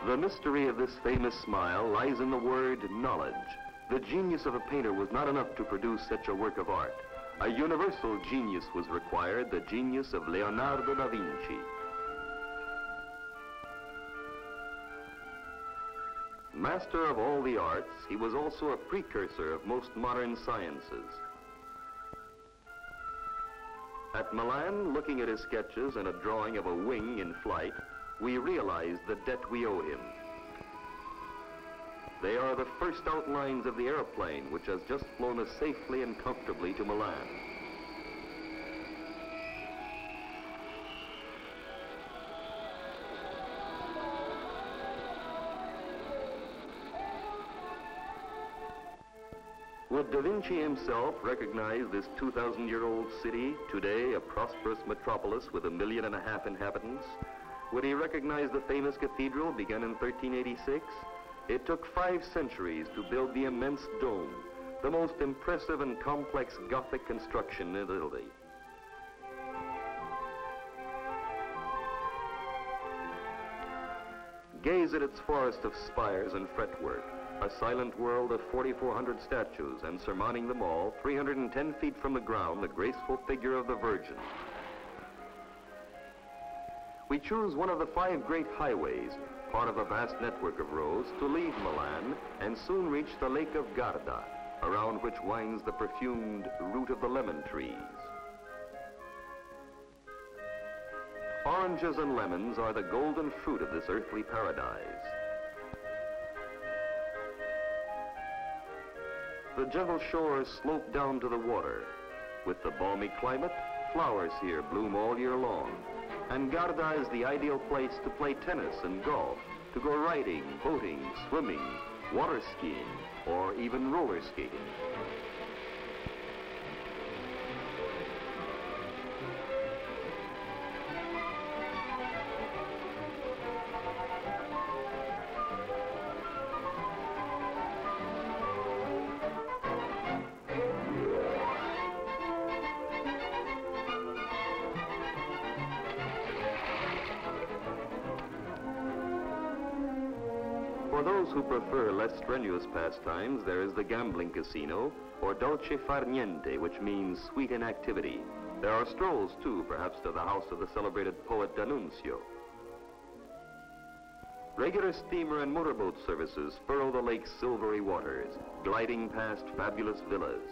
The mystery of this famous smile lies in the word knowledge. The genius of a painter was not enough to produce such a work of art. A universal genius was required, the genius of Leonardo da Vinci. Master of all the arts, he was also a precursor of most modern sciences. At Milan, looking at his sketches and a drawing of a wing in flight, we realize the debt we owe him. They are the first outlines of the airplane which has just flown us safely and comfortably to Milan. Would Da Vinci himself recognize this 2,000-year-old city, today a prosperous metropolis with 1.5 million inhabitants? Would he recognize the famous cathedral begun in 1386? It took 5 centuries to build the immense dome, the most impressive and complex Gothic construction in Italy. Gaze at its forest of spires and fretwork, a silent world of 4,400 statues, and surmounting them all, 310 feet from the ground, the graceful figure of the Virgin. We choose one of the 5 great highways, part of a vast network of roads, to leave Milan and soon reach the Lake of Garda, around which winds the perfumed root of the lemon trees. Oranges and lemons are the golden fruit of this earthly paradise. The gentle shores slope down to the water. With the balmy climate, flowers here bloom all year long. And Garda is the ideal place to play tennis and golf, to go riding, boating, swimming, water skiing, or even roller skating. For those who prefer less strenuous pastimes, there is the gambling casino, or dolce far niente, which means sweet inactivity. There are strolls, too, perhaps to the house of the celebrated poet D'Annunzio. Regular steamer and motorboat services furrow the lake's silvery waters, gliding past fabulous villas.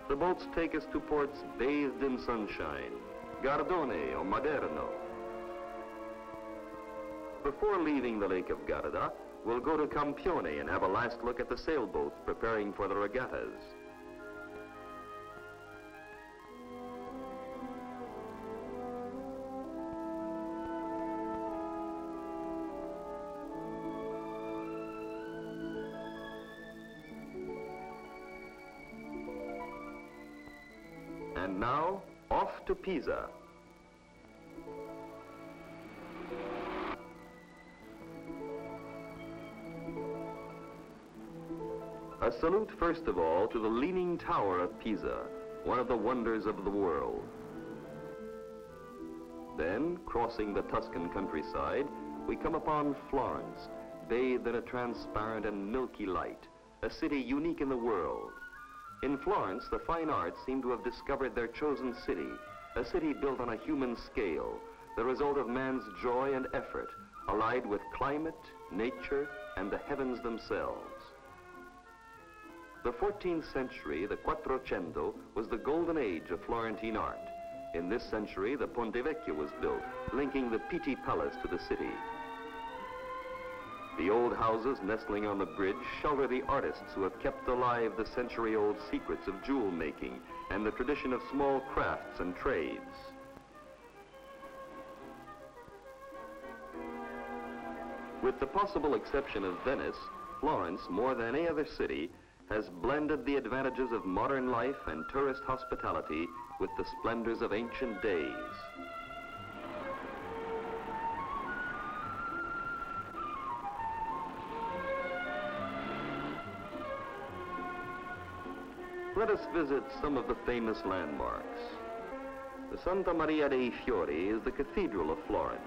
The boats take us to ports bathed in sunshine, Gardone or Maderno. Before leaving the Lake of Garda, we'll go to Campione and have a last look at the sailboats preparing for the regattas. And now, off to Pisa. A salute, first of all, to the Leaning Tower of Pisa, one of the wonders of the world. Then, crossing the Tuscan countryside, we come upon Florence, bathed in a transparent and milky light, a city unique in the world. In Florence, the fine arts seem to have discovered their chosen city, a city built on a human scale, the result of man's joy and effort, allied with climate, nature, and the heavens themselves. The 14th century, the Quattrocento, was the golden age of Florentine art. In this century, the Ponte Vecchio was built, linking the Pitti Palace to the city. The old houses nestling on the bridge shelter the artists who have kept alive the century-old secrets of jewel making and the tradition of small crafts and trades. With the possible exception of Venice, Florence, more than any other city, has blended the advantages of modern life and tourist hospitality with the splendors of ancient days. Let us visit some of the famous landmarks. The Santa Maria dei Fiori is the Cathedral of Florence.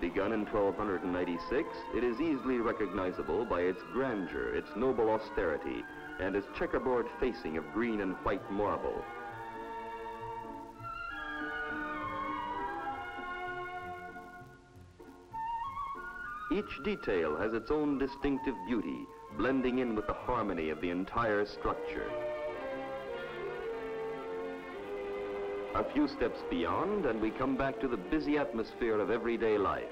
Begun in 1296, it is easily recognizable by its grandeur, its noble austerity, and its checkerboard facing of green and white marble. Each detail has its own distinctive beauty, blending in with the harmony of the entire structure. A few steps beyond, and we come back to the busy atmosphere of everyday life.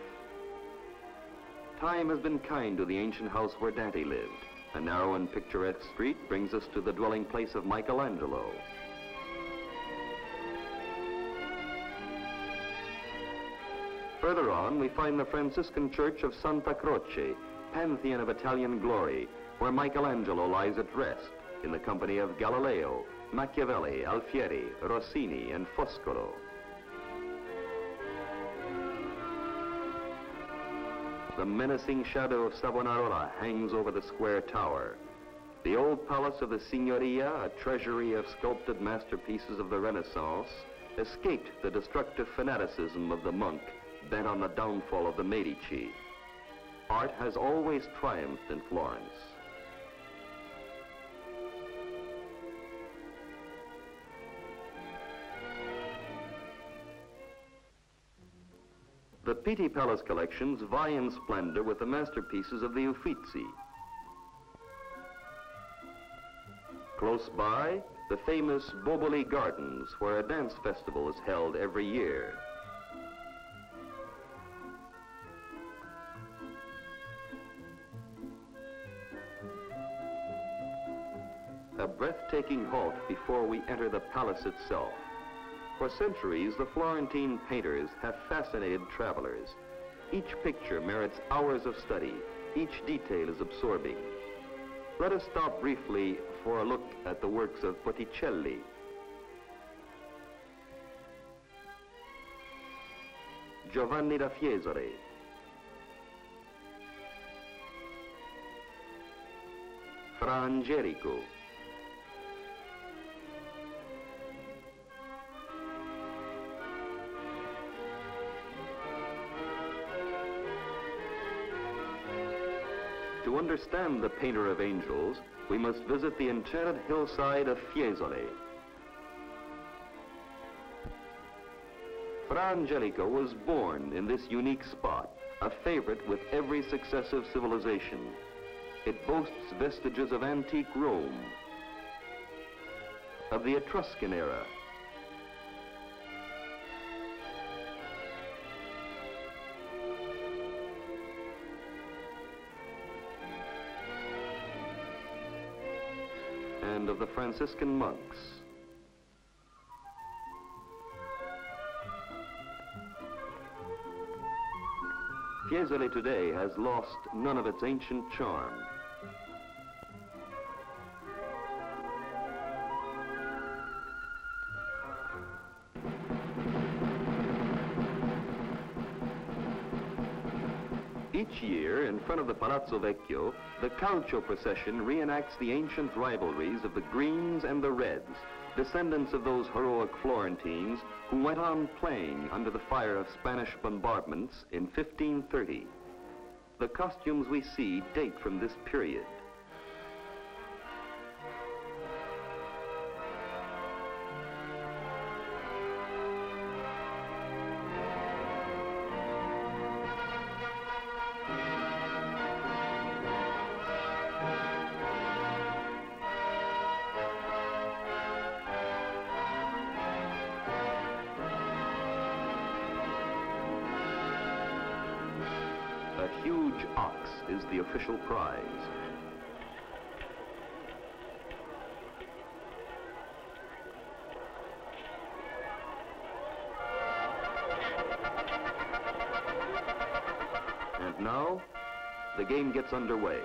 Time has been kind to the ancient house where Dante lived. A narrow and picturesque street brings us to the dwelling place of Michelangelo. Further on, we find the Franciscan Church of Santa Croce, pantheon of Italian glory, where Michelangelo lies at rest in the company of Galileo, Machiavelli, Alfieri, Rossini, and Foscolo. The menacing shadow of Savonarola hangs over the square tower. The old palace of the Signoria, a treasury of sculpted masterpieces of the Renaissance, escaped the destructive fanaticism of the monk bent on the downfall of the Medici. Art has always triumphed in Florence. The Pitti Palace collections vie in splendor with the masterpieces of the Uffizi. Close by, the famous Boboli Gardens, where a dance festival is held every year. A breathtaking halt before we enter the palace itself. For centuries, the Florentine painters have fascinated travelers. Each picture merits hours of study. Each detail is absorbing. Let us stop briefly for a look at the works of Botticelli. Giovanni da Fiesole, Fra Angelico, To understand the painter of angels, we must visit the enchanted hillside of Fiesole. Fra Angelico was born in this unique spot, a favorite with every successive civilization. It boasts vestiges of antique Rome, of the Etruscan era, and of the Franciscan monks. Fiesole today has lost none of its ancient charm. Each year, in front of the Palazzo Vecchio, the Calcio procession reenacts the ancient rivalries of the Greens and the Reds, descendants of those heroic Florentines who went on playing under the fire of Spanish bombardments in 1530. The costumes we see date from this period. A huge ox is the official prize. And now, the game gets underway.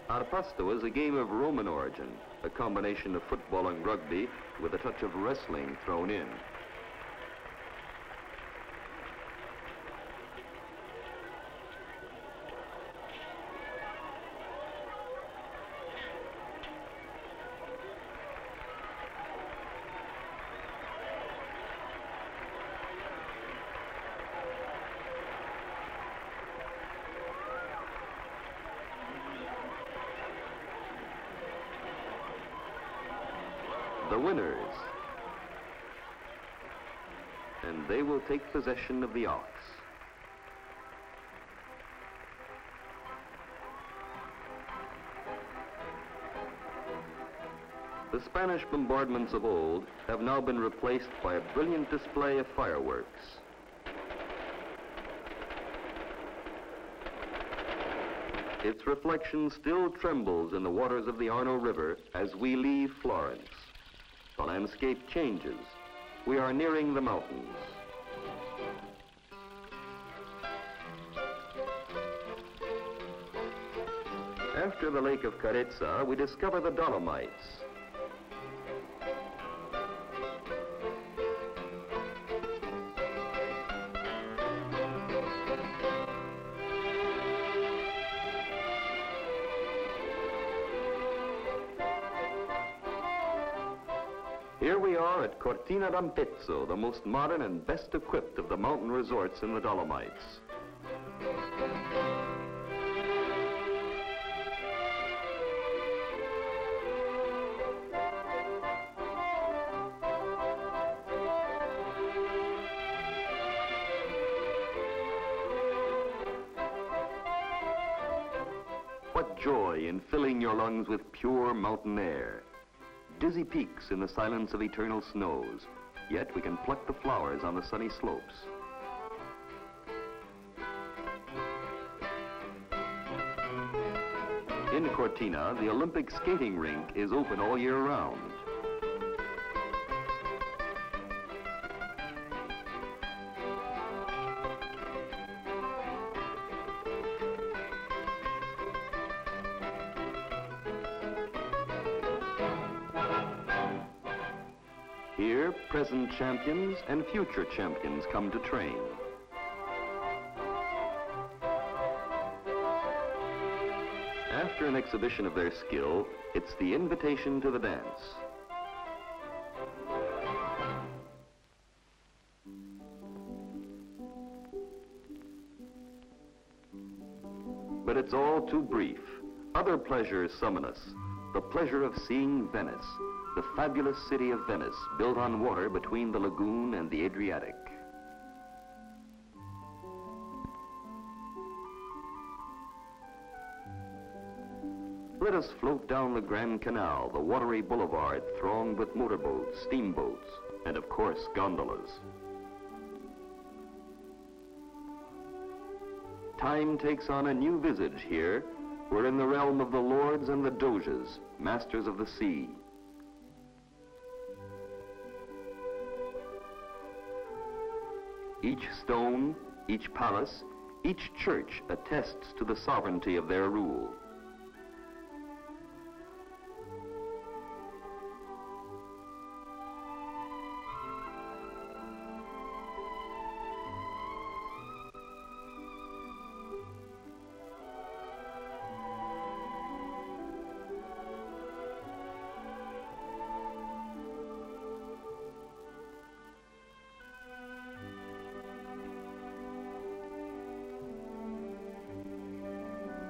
Arpasto is a game of Roman origin, a combination of football and rugby with a touch of wrestling thrown in. the winners. And they will take possession of the ox. The Spanish bombardments of old have now been replaced by a brilliant display of fireworks. Its reflection still trembles in the waters of the Arno River as we leave Florence. The landscape changes. We are nearing the mountains. After the Lake of Carezza, we discover the Dolomites. Here we are at Cortina d'Ampezzo, the most modern and best equipped of the mountain resorts in the Dolomites. What joy in filling your lungs with pure mountain air. Dizzy peaks in the silence of eternal snows, yet we can pluck the flowers on the sunny slopes. In Cortina, the Olympic skating rink is open all year round. Here, present champions and future champions come to train. After an exhibition of their skill, it's the invitation to the dance. But it's all too brief. Other pleasures summon us. The pleasure of seeing Venice, the fabulous city of Venice, built on water between the lagoon and the Adriatic. Let us float down the Grand Canal, the watery boulevard thronged with motorboats, steamboats, and of course, gondolas. Time takes on a new visage here. We're in the realm of the lords and the doges, masters of the sea. Each stone, each palace, each church attests to the sovereignty of their rule.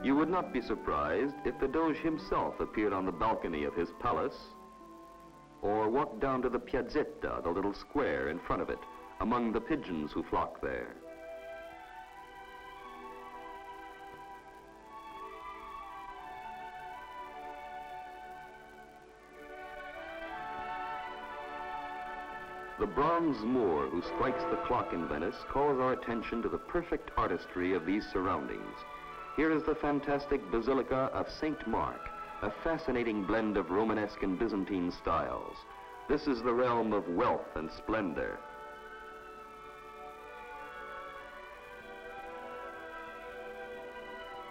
You would not be surprised if the Doge himself appeared on the balcony of his palace or walked down to the Piazzetta, the little square in front of it, among the pigeons who flock there. The bronze Moor who strikes the clock in Venice calls our attention to the perfect artistry of these surroundings. Here is the fantastic Basilica of St. Mark, a fascinating blend of Romanesque and Byzantine styles. This is the realm of wealth and splendor.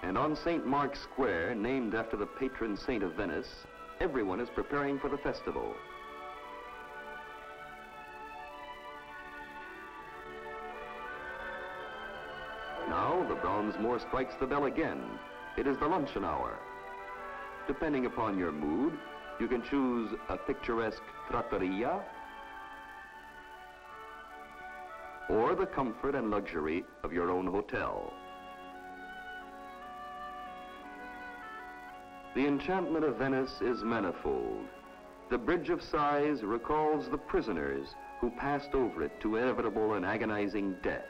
And on St. Mark's Square, named after the patron saint of Venice, everyone is preparing for the festival. Now, the bronze Moor strikes the bell again. It is the luncheon hour. Depending upon your mood, you can choose a picturesque trattoria or the comfort and luxury of your own hotel. The enchantment of Venice is manifold. the Bridge of Sighs recalls the prisoners who passed over it to inevitable and agonizing death.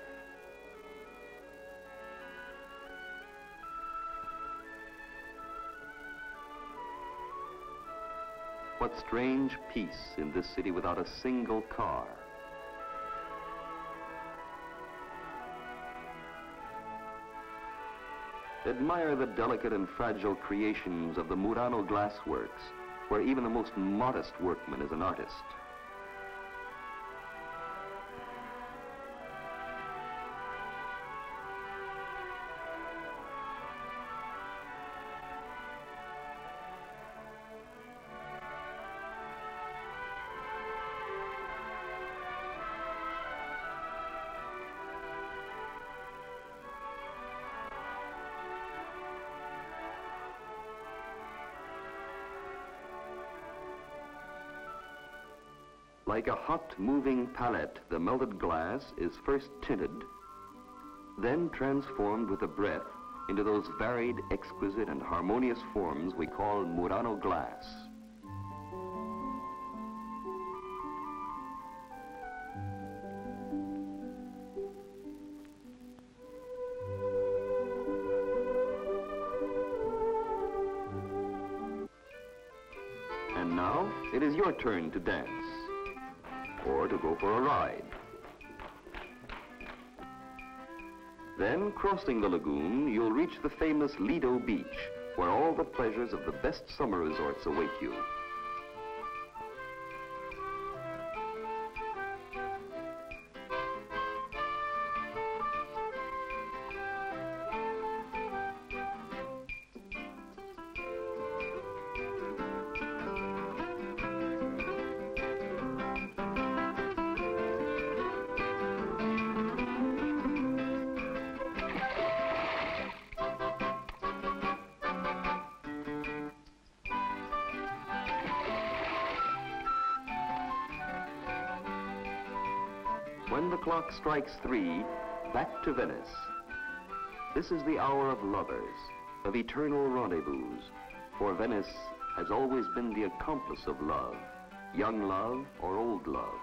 What strange peace in this city without a single car. Admire the delicate and fragile creations of the Murano glassworks, where even the most modest workman is an artist. Like a hot, moving palette, the melted glass is first tinted, then transformed with a breath into those varied, exquisite, and harmonious forms we call Murano glass. And now, it is your turn to dance, or to go for a ride. Then, crossing the lagoon, you'll reach the famous Lido Beach, where all the pleasures of the best summer resorts await you. When the clock strikes 3, back to Venice. This is the hour of lovers, of eternal rendezvous, for Venice has always been the accomplice of love, young love or old love.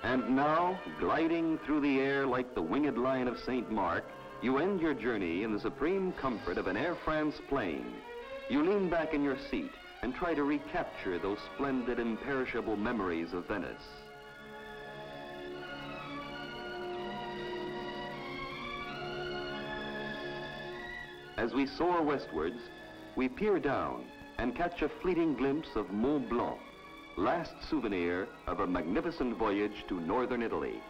And now, gliding through the air like the winged lion of St. Mark, you end your journey in the supreme comfort of an Air France plane. You lean back in your seat and try to recapture those splendid, imperishable memories of Venice. As we soar westwards, we peer down and catch a fleeting glimpse of Mont Blanc, last souvenir of a magnificent voyage to northern Italy.